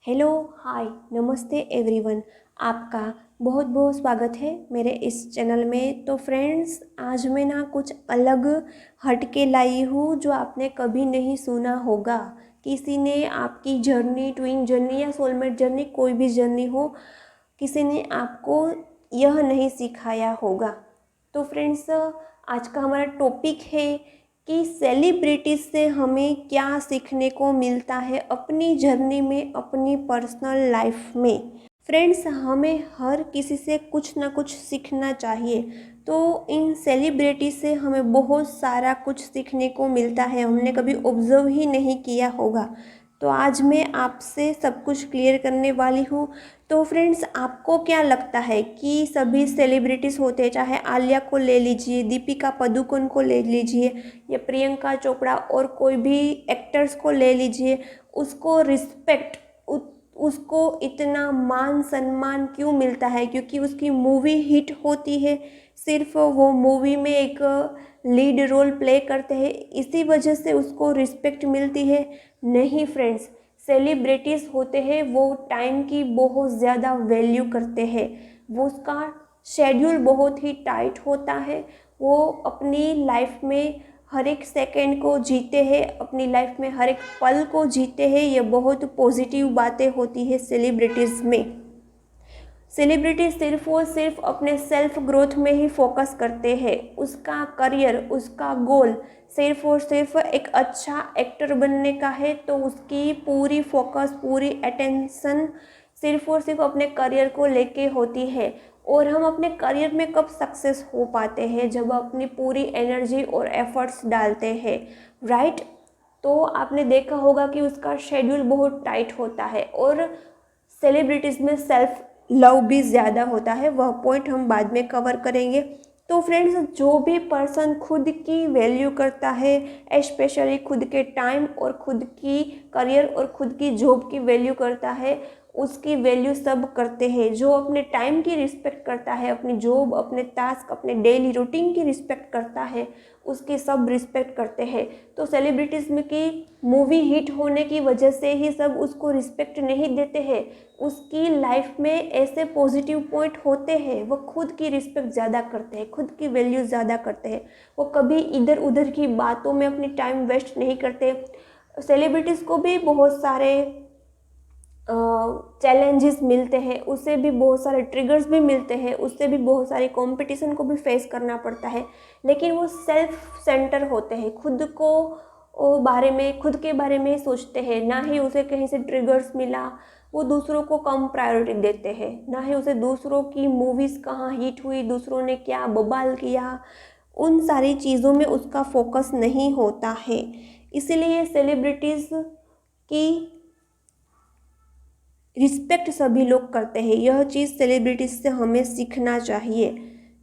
Hello, हाय, नमस्ते everyone. आपका बहुत बहुत स्वागत है मेरे इस चैनल में। तो फ्रेंड्स, आज मैं कुछ अलग हट के लाई हूँ जो आपने कभी नहीं सुना होगा। किसी ने आपकी जर्नी, ट्विन जर्नी या सोलमेट जर्नी, कोई भी जर्नी हो, किसी ने आपको यह नहीं सिखाया होगा। तो फ्रेंड्स, आज का हमारा टॉपिक है कि सेलिब्रिटीज से हमें क्या सीखने को मिलता है अपनी जर्नी में, अपनी पर्सनल लाइफ में। फ्रेंड्स, हमें हर किसी से कुछ ना कुछ सीखना चाहिए। तो इन सेलिब्रिटी से हमें बहुत सारा कुछ सीखने को मिलता है, हमने कभी ऑब्जर्व ही नहीं किया होगा। तो आज मैं आपसे सब कुछ क्लियर करने वाली हूँ। तो फ्रेंड्स, आपको क्या लगता है कि सभी सेलिब्रिटीज़ होते हैं, चाहे आलिया को ले लीजिए, दीपिका पादुकोण को ले लीजिए, या प्रियंका चोपड़ा और कोई भी एक्टर्स को ले लीजिए, उसको रिस्पेक्ट, उसको इतना मान सम्मान क्यों मिलता है? क्योंकि उसकी मूवी हिट होती है, सिर्फ वो मूवी में एक लीड रोल प्ले करते हैं, इसी वजह से उसको रिस्पेक्ट मिलती है? नहीं फ्रेंड्स, सेलिब्रिटीज़ होते हैं वो टाइम की बहुत ज़्यादा वैल्यू करते हैं। वो उसका शेड्यूल बहुत ही टाइट होता है। वो अपनी लाइफ में हर एक सेकेंड को जीते हैं, अपनी लाइफ में हर एक पल को जीते हैं। ये बहुत पॉजिटिव बातें होती है सेलिब्रिटीज़ में। सेलिब्रिटी सिर्फ और सिर्फ अपने सेल्फ ग्रोथ में ही फोकस करते हैं। उसका करियर, उसका गोल सिर्फ और सिर्फ एक अच्छा एक्टर बनने का है, तो उसकी पूरी फोकस, पूरी अटेंशन सिर्फ और सिर्फ अपने करियर को लेके होती है। और हम अपने करियर में कब सक्सेस हो पाते हैं? जब अपनी पूरी एनर्जी और एफर्ट्स डालते हैं, राइट? तो आपने देखा होगा कि उसका शेड्यूल बहुत टाइट होता है और सेलिब्रिटीज़ में सेल्फ लव भी ज़्यादा होता है। वह पॉइंट हम बाद में कवर करेंगे। तो फ्रेंड्स, जो भी पर्सन खुद की वैल्यू करता है, स्पेशली खुद के टाइम और खुद की करियर और खुद की जॉब की वैल्यू करता है, उसकी वैल्यू सब करते हैं। जो अपने टाइम की रिस्पेक्ट करता है, अपनी जॉब, अपने टास्क, अपने डेली रूटीन की रिस्पेक्ट करता है, उसकी सब रिस्पेक्ट करते हैं। तो सेलिब्रिटीज़ में की मूवी हिट होने की वजह से ही सब उसको रिस्पेक्ट नहीं देते हैं। उसकी लाइफ में ऐसे पॉजिटिव पॉइंट होते हैं, वो खुद की रिस्पेक्ट ज़्यादा करते हैं, खुद की वैल्यू ज़्यादा करते हैं। वो कभी इधर उधर की बातों में अपनी टाइम वेस्ट नहीं करते। सेलिब्रिटीज़ को भी बहुत सारे चैलेंजेस मिलते हैं, उससे भी बहुत सारे ट्रिगर्स भी मिलते हैं, उससे भी बहुत सारी कंपटीशन को भी फेस करना पड़ता है। लेकिन वो सेल्फ सेंटर होते हैं, खुद के बारे में सोचते हैं, ना ही उसे कहीं से ट्रिगर्स मिला। वो दूसरों को कम प्रायोरिटी देते हैं, ना ही उसे दूसरों की मूवीज़ कहाँ हिट हुई, दूसरों ने क्या बवाल किया, उन सारी चीज़ों में उसका फोकस नहीं होता है। इसीलिए सेलिब्रिटीज़ की रिस्पेक्ट सभी लोग करते हैं। यह चीज़ सेलिब्रिटीज से हमें सीखना चाहिए।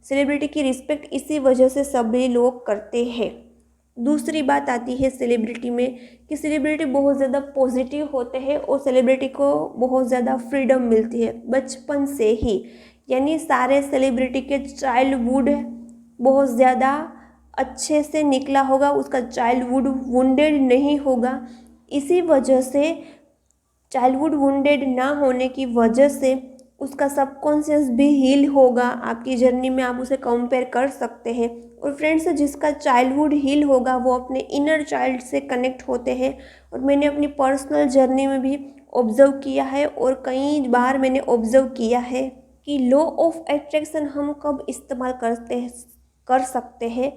सेलिब्रिटी की रिस्पेक्ट इसी वजह से सभी लोग करते हैं। दूसरी बात आती है सेलिब्रिटी में कि सेलिब्रिटी बहुत ज़्यादा पॉजिटिव होते हैं और सेलिब्रिटी को बहुत ज़्यादा फ्रीडम मिलती है बचपन से ही। यानी सारे सेलिब्रिटी के चाइल्डहुड बहुत ज़्यादा अच्छे से निकला होगा, उसका चाइल्डहुड वुंडेड नहीं होगा। इसी वजह से चाइल्डहुड वुंडेड ना होने की वजह से उसका सबकॉन्शियस भी हील होगा। आपकी जर्नी में आप उसे कंपेयर कर सकते हैं। और फ्रेंड्स, जिसका चाइल्डहुड हील होगा वो अपने इनर चाइल्ड से कनेक्ट होते हैं। और मैंने अपनी पर्सनल जर्नी में भी ऑब्जर्व किया है और कई बार मैंने ऑब्जर्व किया है कि लॉ ऑफ अट्रैक्शन हम कब इस्तेमाल कर सकते हैं?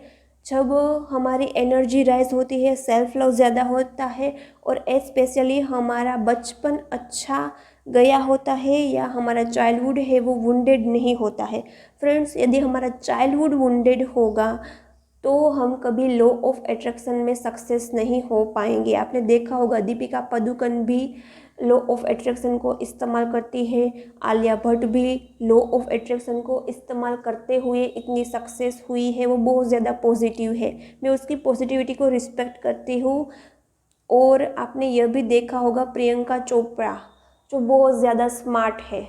जब हमारी एनर्जी राइज होती है, सेल्फ लव ज़्यादा होता है और स्पेशली हमारा बचपन अच्छा गया होता है या हमारा चाइल्डहुड है वो वुंडेड नहीं होता है। फ्रेंड्स, यदि हमारा चाइल्डहुड वुंडेड होगा तो हम कभी लॉ ऑफ अट्रैक्शन में सक्सेस नहीं हो पाएंगे। आपने देखा होगा दीपिका पादुकोण भी लॉ ऑफ अट्रैक्शन को इस्तेमाल करती है, आलिया भट्ट भी लॉ ऑफ अट्रैक्शन को इस्तेमाल करते हुए इतनी सक्सेस हुई है। वो बहुत ज़्यादा पॉजिटिव है, मैं उसकी पॉजिटिविटी को रिस्पेक्ट करती हूँ। और आपने यह भी देखा होगा प्रियंका चोपड़ा, जो बहुत ज़्यादा स्मार्ट है,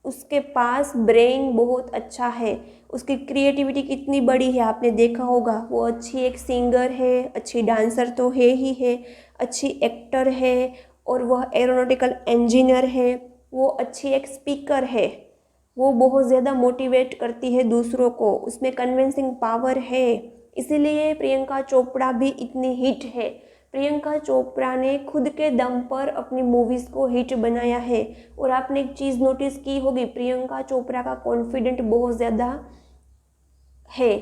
उसके पास ब्रेन बहुत अच्छा है, उसकी क्रिएटिविटी कितनी बड़ी है आपने देखा होगा। वो अच्छी एक सिंगर है, अच्छी डांसर तो है ही है, अच्छी एक्टर है और वह एरोनॉटिकल इंजीनियर है, वो अच्छी एक स्पीकर है, वो बहुत ज़्यादा मोटिवेट करती है दूसरों को, उसमें कन्विंसिंग पावर है, इसीलिए प्रियंका चोपड़ा भी इतनी हिट है। प्रियंका चोपड़ा ने खुद के दम पर अपनी मूवीज़ को हिट बनाया है। और आपने एक चीज़ नोटिस की होगी, प्रियंका चोपड़ा का कॉन्फिडेंट बहुत ज़्यादा है,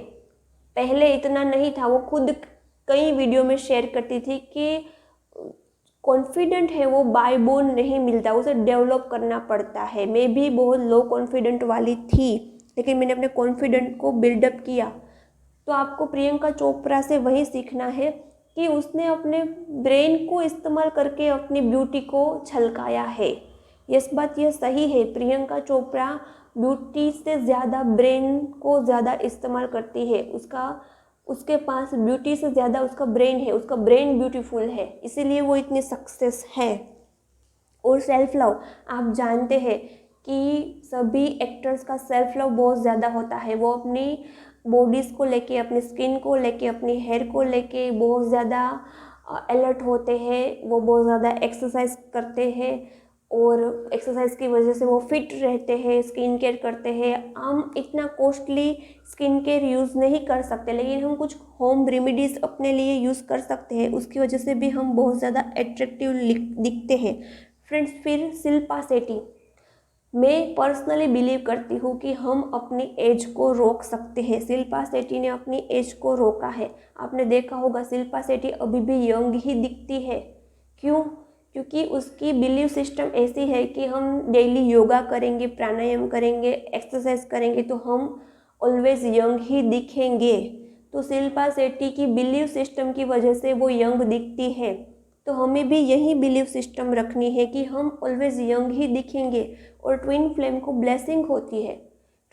पहले इतना नहीं था। वो खुद कई वीडियो में शेयर करती थी कि कॉन्फिडेंट है वो बाय बोर्न नहीं मिलता, उसे डेवलप करना पड़ता है। मैं भी बहुत लो कॉन्फिडेंट वाली थी, लेकिन मैंने अपने कॉन्फिडेंट को बिल्डअप किया। तो आपको प्रियंका चोपड़ा से वही सीखना है कि उसने अपने ब्रेन को इस्तेमाल करके अपनी ब्यूटी को झलकाया है। यस, बात यह सही है, प्रियंका चोपड़ा ब्यूटी से ज़्यादा ब्रेन को ज़्यादा इस्तेमाल करती है। उसके पास ब्यूटी से ज़्यादा उसका ब्रेन है, उसका ब्रेन ब्यूटीफुल है, इसीलिए वो इतनी सक्सेस है। और सेल्फ लव, आप जानते हैं कि सभी एक्टर्स का सेल्फ लव बहुत ज़्यादा होता है। वो अपनी बॉडीज़ को लेके, अपनी स्किन को लेके, अपनी हेयर को लेके बहुत ज़्यादा अलर्ट होते हैं। वो बहुत ज़्यादा एक्सरसाइज करते हैं और एक्सरसाइज की वजह से वो फिट रहते हैं, स्किन केयर करते हैं। हम इतना कॉस्टली स्किन केयर यूज़ नहीं कर सकते, लेकिन हम कुछ होम रेमेडीज़ अपने लिए यूज़ कर सकते हैं, उसकी वजह से भी हम बहुत ज़्यादा एट्रैक्टिव दिखते हैं। फ्रेंड्स, फिर शिल्पा शेट्टी, मैं पर्सनली बिलीव करती हूँ कि हम अपनी एज को रोक सकते हैं। शिल्पा शेट्टी ने अपनी एज को रोका है। आपने देखा होगा शिल्पा शेट्टी अभी भी यंग ही दिखती है। क्यों? क्योंकि उसकी बिलीव सिस्टम ऐसी है कि हम डेली योगा करेंगे, प्राणायाम करेंगे, एक्सरसाइज करेंगे तो हम ऑलवेज यंग ही दिखेंगे। तो शिल्पा शेट्टी की बिलीव सिस्टम की वजह से वो यंग दिखती है। तो हमें भी यही बिलीव सिस्टम रखनी है कि हम ऑलवेज यंग ही दिखेंगे। और ट्विन फ्लेम को ब्लेसिंग होती है,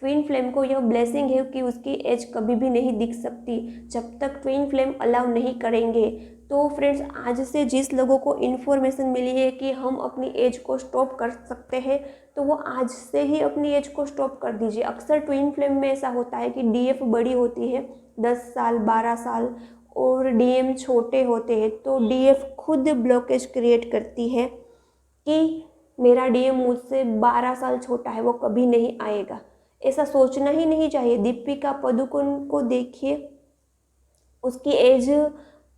ट्विन फ्लेम को यह ब्लेसिंग है कि उसकी एज कभी भी नहीं दिख सकती जब तक ट्विन फ्लेम अलाउ नहीं करेंगे। तो फ्रेंड्स, आज से जिस लोगों को इन्फॉर्मेशन मिली है कि हम अपनी एज को स्टॉप कर सकते हैं, तो वो आज से ही अपनी एज को स्टॉप कर दीजिए। अक्सर ट्विन फ्लेम में ऐसा होता है कि डीएफ बड़ी होती है 10 साल 12 साल और डीएम छोटे होते हैं, तो डीएफ खुद ब्लॉकेज क्रिएट करती है कि मेरा डीएम मुझसे 12 साल छोटा है, वो कभी नहीं आएगा। ऐसा सोचना ही नहीं चाहिए। दीपिका पादुकोण को देखिए, उसकी एज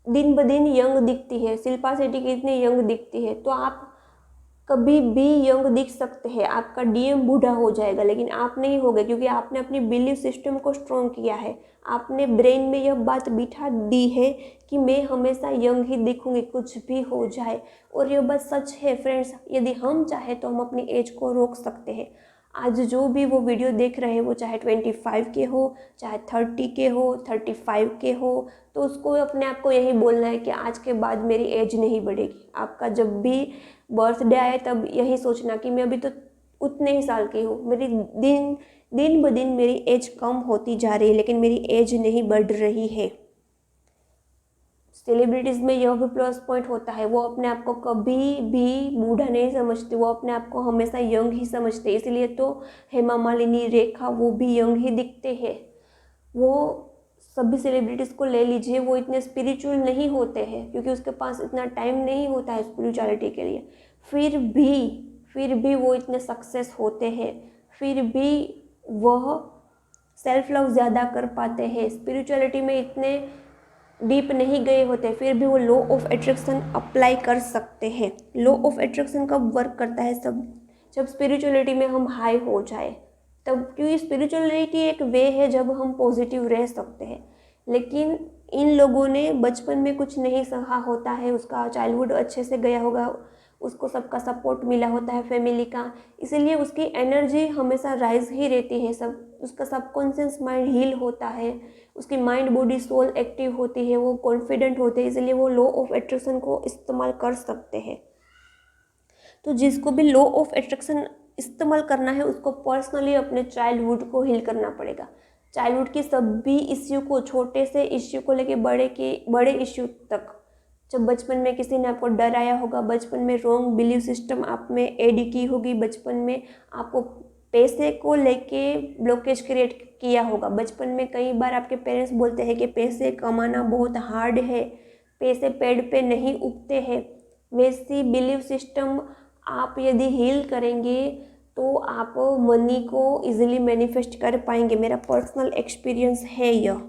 दिन ब दिन यंग दिखती है, शिल्पा शेट्टी कितनी यंग दिखती है। तो आप कभी भी यंग दिख सकते हैं, आपका डीएम बूढ़ा हो जाएगा लेकिन आप नहीं होगे, क्योंकि आपने अपनी बिलीव सिस्टम को स्ट्रॉन्ग किया है। आपने ब्रेन में यह बात बिठा दी है कि मैं हमेशा यंग ही दिखूंगी, कुछ भी हो जाए। और यह बात सच है फ्रेंड्स, यदि हम चाहे तो हम अपनी एज को रोक सकते हैं। आज जो भी वो वीडियो देख रहे हैं, वो चाहे 25 के हो, चाहे 30 के हो, 35 के हो, तो उसको अपने आप को यही बोलना है कि आज के बाद मेरी एज नहीं बढ़ेगी। आपका जब भी बर्थडे आए तब यही सोचना कि मैं अभी तो उतने ही साल की हूँ, मेरी दिन ब दिन मेरी एज कम होती जा रही है, लेकिन मेरी एज नहीं बढ़ रही है। सेलिब्रिटीज़ में यह भी प्लस पॉइंट होता है, वो अपने आप को कभी भी बूढ़ा नहीं समझते, वो अपने आप को हमेशा यंग ही समझते। इसलिए तो हेमा मालिनी, रेखा, वो भी यंग ही दिखते हैं। वो सभी सेलिब्रिटीज़ को ले लीजिए, वो इतने स्पिरिचुअल नहीं होते हैं क्योंकि उसके पास इतना टाइम नहीं होता है स्पिरिचुअलिटी के लिए। फिर भी वो इतने सक्सेस होते हैं, फिर भी वह सेल्फ लव ज़्यादा कर पाते हैं, स्पिरिचुअलिटी में इतने डीप नहीं गए होते, फिर भी वो लॉ ऑफ अट्रैक्शन अप्लाई कर सकते हैं। लॉ ऑफ अट्रैक्शन कब वर्क करता है? सब जब स्पिरिचुअलिटी में हम हाई हो जाए तब, क्योंकि स्पिरिचुअलिटी एक वे है जब हम पॉजिटिव रह सकते हैं। लेकिन इन लोगों ने बचपन में कुछ नहीं सहा होता है, उसका चाइल्डहुड अच्छे से गया होगा, उसको सबका सपोर्ट मिला होता है फैमिली का, इसीलिए उसकी एनर्जी हमेशा राइज ही रहती है। सब उसका सबकॉन्शियस माइंड हील होता है, उसकी माइंड बॉडी सोल एक्टिव होती है, वो कॉन्फिडेंट होते हैं, इसलिए वो लॉ ऑफ अट्रैक्शन को इस्तेमाल कर सकते हैं। तो जिसको भी लॉ ऑफ अट्रैक्शन इस्तेमाल करना है उसको पर्सनली अपने चाइल्डहुड को हील करना पड़ेगा। चाइल्डहुड की सभी इश्यू को, छोटे से इश्यू को लेके बड़े इश्यू तक, जब बचपन में किसी ने आपको डराया होगा, बचपन में रॉन्ग बिलीव सिस्टम आप में एड की होगी, बचपन में आपको पैसे को लेके ब्लॉकेज क्रिएट किया होगा। बचपन में कई बार आपके पेरेंट्स बोलते हैं कि पैसे कमाना बहुत हार्ड है, पैसे पेड़ पे नहीं उगते हैं। वैसी बिलीव सिस्टम आप यदि हील करेंगे तो आप मनी को इजीली मैनिफेस्ट कर पाएंगे। मेरा पर्सनल एक्सपीरियंस है यह।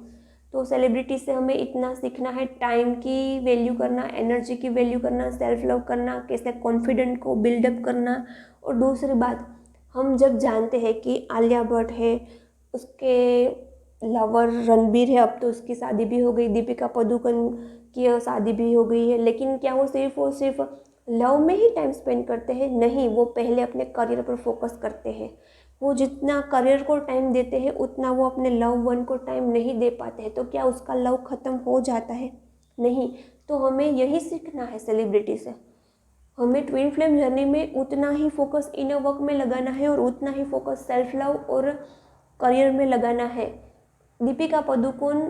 तो सेलिब्रिटी से हमें इतना सीखना है, टाइम की वैल्यू करना, एनर्जी की वैल्यू करना, सेल्फ लव करना, कैसे कॉन्फिडेंट को बिल्डअप करना। और दूसरी बात, हम जब जानते हैं कि आलिया भट्ट है, उसके लवर रणबीर है, अब तो उसकी शादी भी हो गई, दीपिका पादुकोण की शादी भी हो गई है, लेकिन क्या वो सिर्फ लव में ही टाइम स्पेंड करते हैं? नहीं, वो पहले अपने करियर पर फोकस करते हैं। वो जितना करियर को टाइम देते हैं उतना वो अपने लव वन को टाइम नहीं दे पाते हैं। तो क्या उसका लव ख़त्म हो जाता है? नहीं। तो हमें यही सीखना है सेलिब्रिटी से। हमें ट्विन फ्लेम जर्नी में उतना ही फोकस इनर वर्क में लगाना है और उतना ही फोकस सेल्फ लव और करियर में लगाना है। दीपिका पादुकोण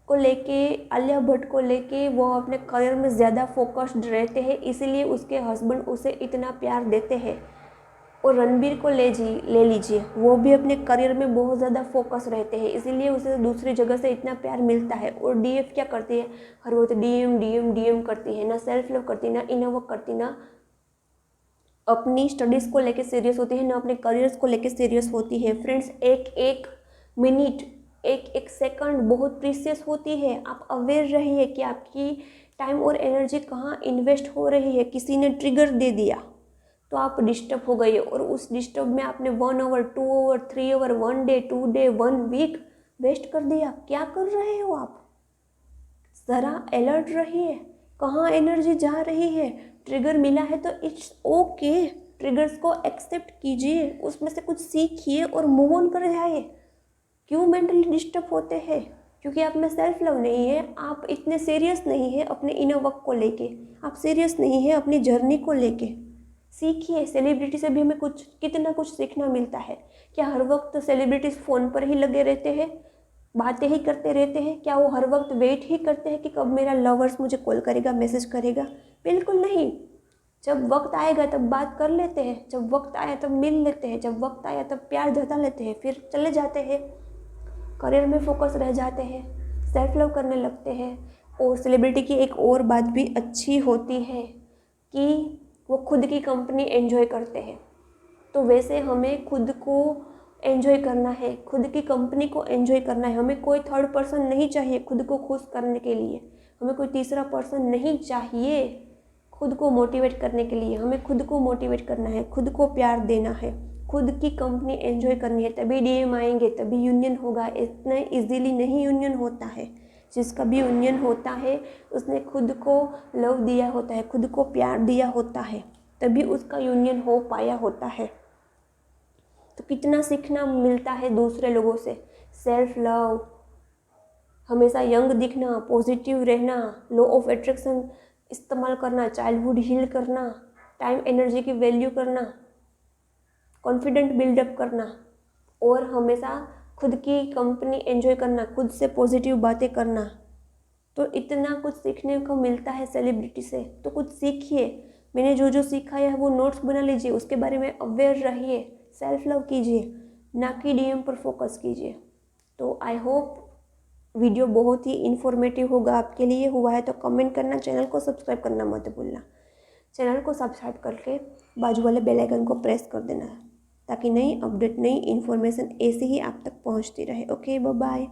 को लेके, आलिया भट्ट को लेके वो अपने करियर में ज़्यादा फोकस्ड रहते हैं, इसीलिए उसके हस्बैंड उसे इतना प्यार देते हैं। और रणबीर को ले लीजिए, वो भी अपने करियर में बहुत ज़्यादा फोकस रहते हैं, इसीलिए उसे दूसरी जगह से इतना प्यार मिलता है। और डीएफ क्या करती है? हर वक्त डीएम करती है, ना सेल्फ लव करती, ना इनर वर्क करती, ना अपनी स्टडीज़ को लेके सीरियस होती है, ना अपने करियर्स को लेके सीरियस होती है। फ्रेंड्स, एक एक मिनट, एक एक सेकंड बहुत प्रीसियस होती है। आप अवेयर रहिए कि आपकी टाइम और एनर्जी कहाँ इन्वेस्ट हो रही है। किसी ने ट्रिगर दे दिया तो आप डिस्टर्ब हो गए, और उस डिस्टर्ब में आपने 1 hour, 2 hour, 3 hour, 1 day, 2 day, 1 week waste कर दिया। क्या कर रहे हो आप? ज़रा अलर्ट रहिए, कहाँ एनर्जी जा रही है। ट्रिगर मिला है तो इट्स ओके, ट्रिगर्स को एक्सेप्ट कीजिए, उसमें से कुछ सीखिए और मूव ऑन कर जाइए। क्यों मेंटली डिस्टर्ब होते हैं? क्योंकि आप में सेल्फ लव नहीं है, आप इतने सीरियस नहीं है अपने इनर वर्क को लेके, आप सीरियस नहीं है अपनी जर्नी को लेके। सीखिए, सेलिब्रिटी से भी हमें कितना कुछ सीखना मिलता है। क्या हर वक्त सेलिब्रिटीज फ़ोन पर ही लगे रहते हैं, बातें ही करते रहते हैं? क्या वो हर वक्त वेट ही करते हैं कि कब मेरा लवर्स मुझे कॉल करेगा, मैसेज करेगा? बिल्कुल नहीं। जब वक्त आएगा तब बात कर लेते हैं, जब वक्त आया तब मिल लेते हैं, जब वक्त आया तब प्यार जता लेते हैं, फिर चले जाते हैं, करियर में फोकस रह जाते हैं, सेल्फ लव करने लगते हैं। और सेलिब्रिटी की एक और बात भी अच्छी होती है कि वो खुद की कंपनी एंजॉय करते हैं। तो वैसे हमें खुद को एंजॉय करना है, खुद की कंपनी को एंजॉय करना है। हमें कोई थर्ड पर्सन नहीं चाहिए खुद को खुश करने के लिए, हमें कोई तीसरा पर्सन नहीं चाहिए खुद को मोटिवेट करने के लिए। हमें खुद को मोटिवेट करना है, खुद को प्यार देना है, खुद की कंपनी एंजॉय करनी है। तभी डीएम आएंगे, तभी यूनियन होगा। इतना इजीली नहीं यूनियन होता है। जिसका भी यूनियन होता है उसने खुद को लव दिया होता है, खुद को प्यार दिया होता है, तभी उसका यूनियन हो पाया होता है। तो कितना सीखना मिलता है दूसरे लोगों से। सेल्फ लव, हमेशा यंग दिखना, पॉजिटिव रहना, लॉ ऑफ अट्रैक्शन इस्तेमाल करना, चाइल्डहुड हील करना, टाइम एनर्जी की वैल्यू करना, कॉन्फिडेंट बिल्डअप करना, और हमेशा खुद की कंपनी एंजॉय करना, खुद से पॉजिटिव बातें करना। तो इतना कुछ सीखने को मिलता है सेलिब्रिटी से। तो कुछ सीखिए। मैंने जो जो सीखा है वो नोट्स बना लीजिए, उसके बारे में अवेयर रहिए, सेल्फ लव कीजिए, ना कि डीएम पर फोकस कीजिए। तो आई होप वीडियो बहुत ही इन्फॉर्मेटिव होगा आपके लिए। हुआ है तो कमेंट करना, चैनल को सब्सक्राइब करना मत भूलना। चैनल को सब्सक्राइब करके बाजू वाले बेल आइकन को प्रेस कर देना, ताकि नई अपडेट, नई इन्फॉर्मेशन ऐसे ही आप तक पहुंचती रहे। Okay, bye bye.